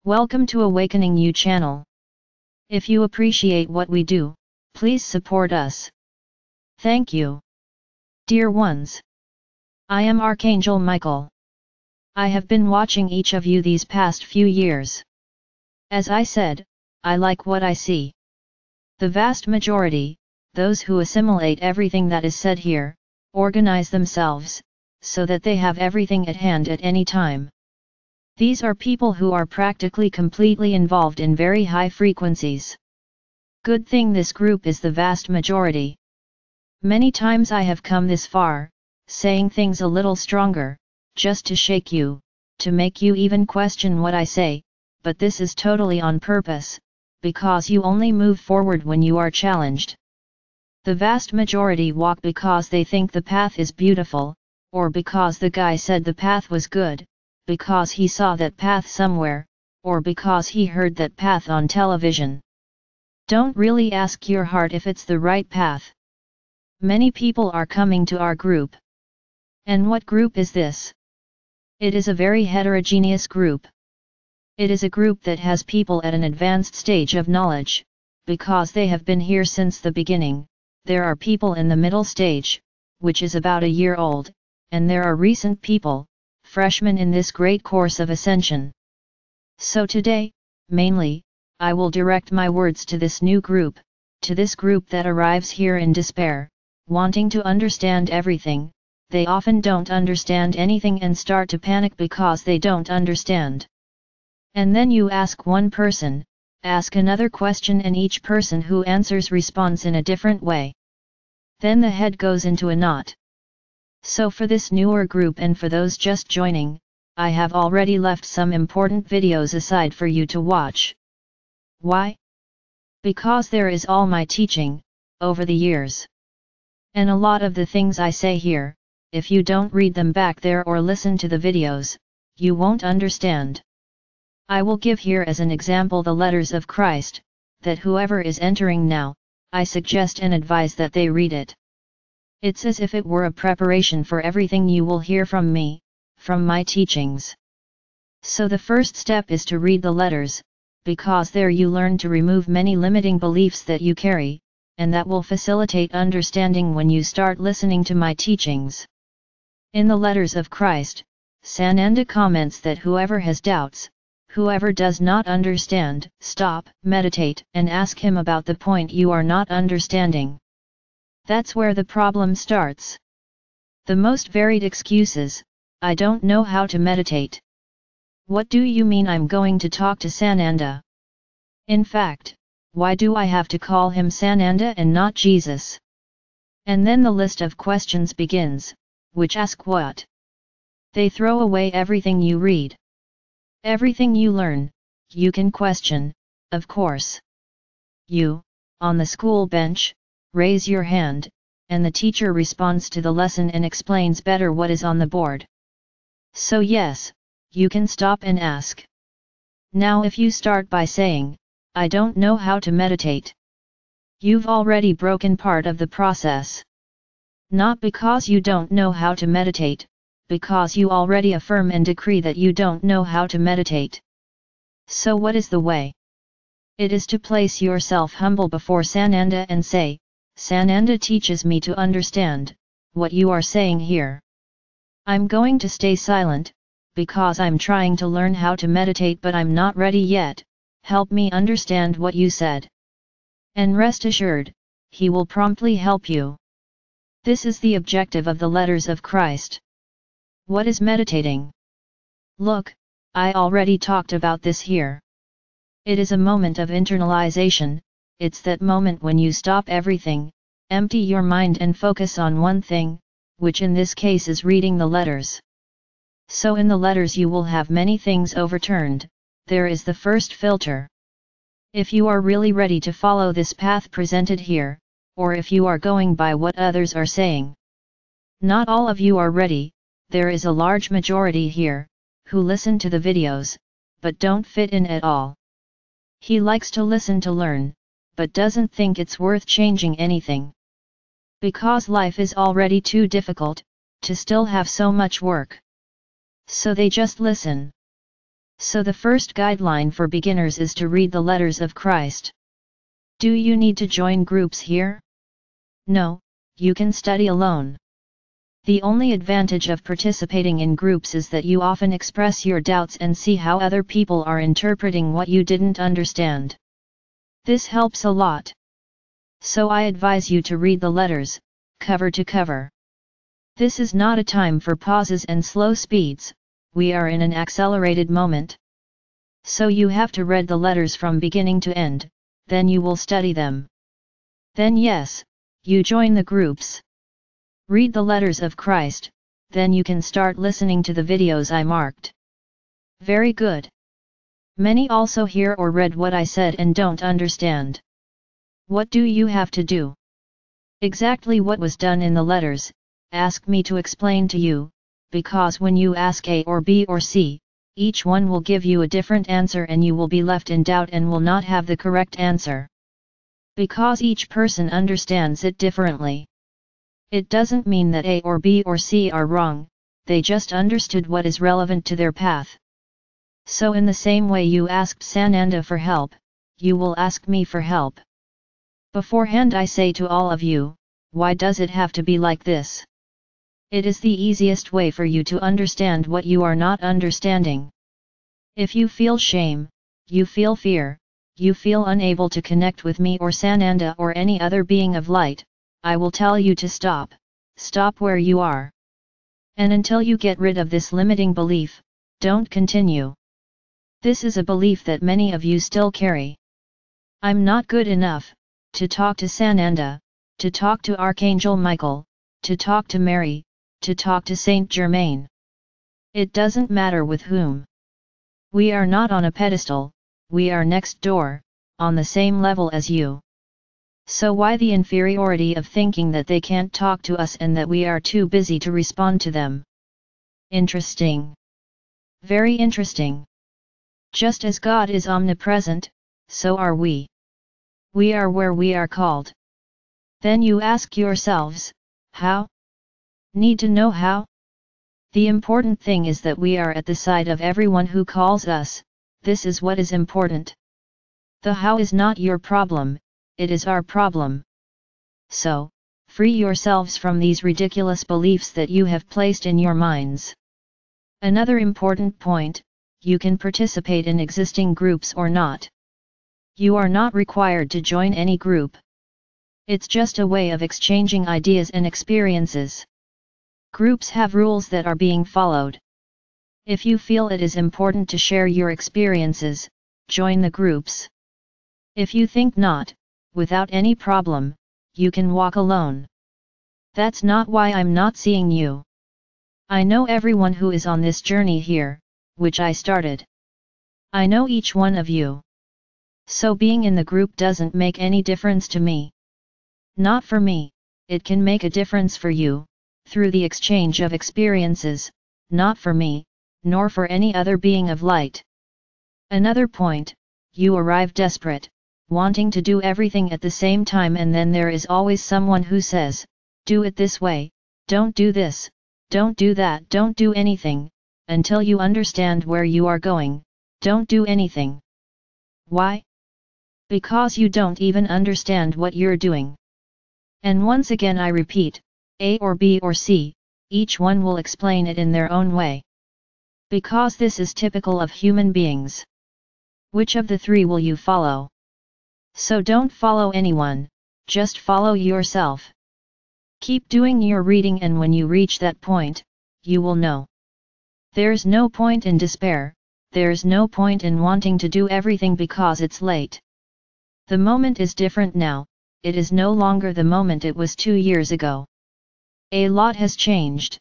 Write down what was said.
Welcome to Awakening You channel. If you appreciate what we do, please support us. Thank you. Dear ones, I am Archangel Michael. I have been watching each of you these past few years. As I said, I like what I see. The vast majority, those who assimilate everything that is said here, organize themselves, so that they have everything at hand at any time. These are people who are practically completely involved in very high frequencies. Good thing this group is the vast majority. Many times I have come this far, saying things a little stronger, just to shake you, to make you even question what I say, but this is totally on purpose, because you only move forward when you are challenged. The vast majority walk because they think the path is beautiful, or because the guy said the path was good, because he saw that path somewhere, or because he heard that path on television. Don't really ask your heart if it's the right path. Many people are coming to our group. And what group is this? It is a very heterogeneous group. It is a group that has people at an advanced stage of knowledge, because they have been here since the beginning. There are people in the middle stage, which is about a year old, and there are recent people, freshmen in this great course of ascension. So today, mainly, I will direct my words to this new group, to this group that arrives here in despair, wanting to understand everything. They often don't understand anything and start to panic because they don't understand. And then you ask one person, ask another question, and each person who answers responds in a different way. Then the head goes into a knot. So for this newer group and for those just joining, I have already left some important videos aside for you to watch. Why? Because there is all my teaching, over the years. And a lot of the things I say here, if you don't read them back there or listen to the videos, you won't understand. I will give here as an example the letters of Christ, that whoever is entering now, I suggest and advise that they read it. It's as if it were a preparation for everything you will hear from me, from my teachings. So the first step is to read the letters, because there you learn to remove many limiting beliefs that you carry, and that will facilitate understanding when you start listening to my teachings. In the letters of Christ, Sananda comments that whoever has doubts, whoever does not understand, stop, meditate, and ask him about the point you are not understanding. That's where the problem starts. The most varied excuses: I don't know how to meditate. What do you mean I'm going to talk to Sananda? In fact, why do I have to call him Sananda and not Jesus? And then the list of questions begins, which ask what? They throw away everything you read. Everything you learn, you can question, of course. You, on the school bench, raise your hand, and the teacher responds to the lesson and explains better what is on the board. So yes, you can stop and ask. Now if you start by saying, I don't know how to meditate, you've already broken part of the process. Not because you don't know how to meditate, because you already affirm and decree that you don't know how to meditate. So what is the way? It is to place yourself humble before Sananda and say, Sananda teaches me to understand what you are saying here. I'm going to stay silent, because I'm trying to learn how to meditate but I'm not ready yet. Help me understand what you said. And rest assured, he will promptly help you. This is the objective of the letters of Christ. What is meditating? Look, I already talked about this here. It is a moment of internalization. It's that moment when you stop everything, empty your mind and focus on one thing, which in this case is reading the letters. So in the letters you will have many things overturned. There is the first filter. If you are really ready to follow this path presented here, or if you are going by what others are saying. Not all of you are ready. There is a large majority here, who listen to the videos, but don't fit in at all. He likes to listen to learn, but doesn't think it's worth changing anything. Because life is already too difficult, to still have so much work. So they just listen. So the first guideline for beginners is to read the letters of Christ. Do you need to join groups here? No, you can study alone. The only advantage of participating in groups is that you often express your doubts and see how other people are interpreting what you didn't understand. This helps a lot. So I advise you to read the letters, cover to cover. This is not a time for pauses and slow speeds, we are in an accelerated moment. So you have to read the letters from beginning to end, then you will study them. Then yes, you join the groups. Read the letters of Christ, then you can start listening to the videos I marked. Very good. Many also hear or read what I said and don't understand. What do you have to do? Exactly what was done in the letters, ask me to explain to you, because when you ask A or B or C, each one will give you a different answer and you will be left in doubt and will not have the correct answer. Because each person understands it differently. It doesn't mean that A or B or C are wrong, they just understood what is relevant to their path. So in the same way you asked Sananda for help, you will ask me for help. Beforehand I say to all of you, why does it have to be like this? It is the easiest way for you to understand what you are not understanding. If you feel shame, you feel fear, you feel unable to connect with me or Sananda or any other being of light, I will tell you to stop, stop where you are. And until you get rid of this limiting belief, don't continue. This is a belief that many of you still carry. I'm not good enough, to talk to Sananda, to talk to Archangel Michael, to talk to Mary, to talk to Saint Germain. It doesn't matter with whom. We are not on a pedestal, we are next door, on the same level as you. So why the inferiority of thinking that they can't talk to us and that we are too busy to respond to them? Interesting. Very interesting. Just as God is omnipresent, so are we. We are where we are called. Then you ask yourselves, how? Need to know how? The important thing is that we are at the side of everyone who calls us, this is what is important. The how is not your problem, it is our problem. So, free yourselves from these ridiculous beliefs that you have placed in your minds. Another important point, you can participate in existing groups or not. You are not required to join any group. It's just a way of exchanging ideas and experiences. Groups have rules that are being followed. If you feel it is important to share your experiences, join the groups. If you think not, without any problem, you can walk alone. That's not why I'm not seeing you. I know everyone who is on this journey here, which I started. I know each one of you. So being in the group doesn't make any difference to me. Not for me, it can make a difference for you, through the exchange of experiences, not for me, nor for any other being of light. Another point, you arrive desperate, wanting to do everything at the same time, and then there is always someone who says, do it this way, don't do this, don't do that, don't do anything, until you understand where you are going, don't do anything. Why? Because you don't even understand what you're doing. And once again I repeat, A or B or C, each one will explain it in their own way. Because this is typical of human beings. Which of the three will you follow? So don't follow anyone, just follow yourself. Keep doing your reading, and when you reach that point, you will know. There's no point in despair, there's no point in wanting to do everything because it's late. The moment is different now, it is no longer the moment it was 2 years ago. A lot has changed.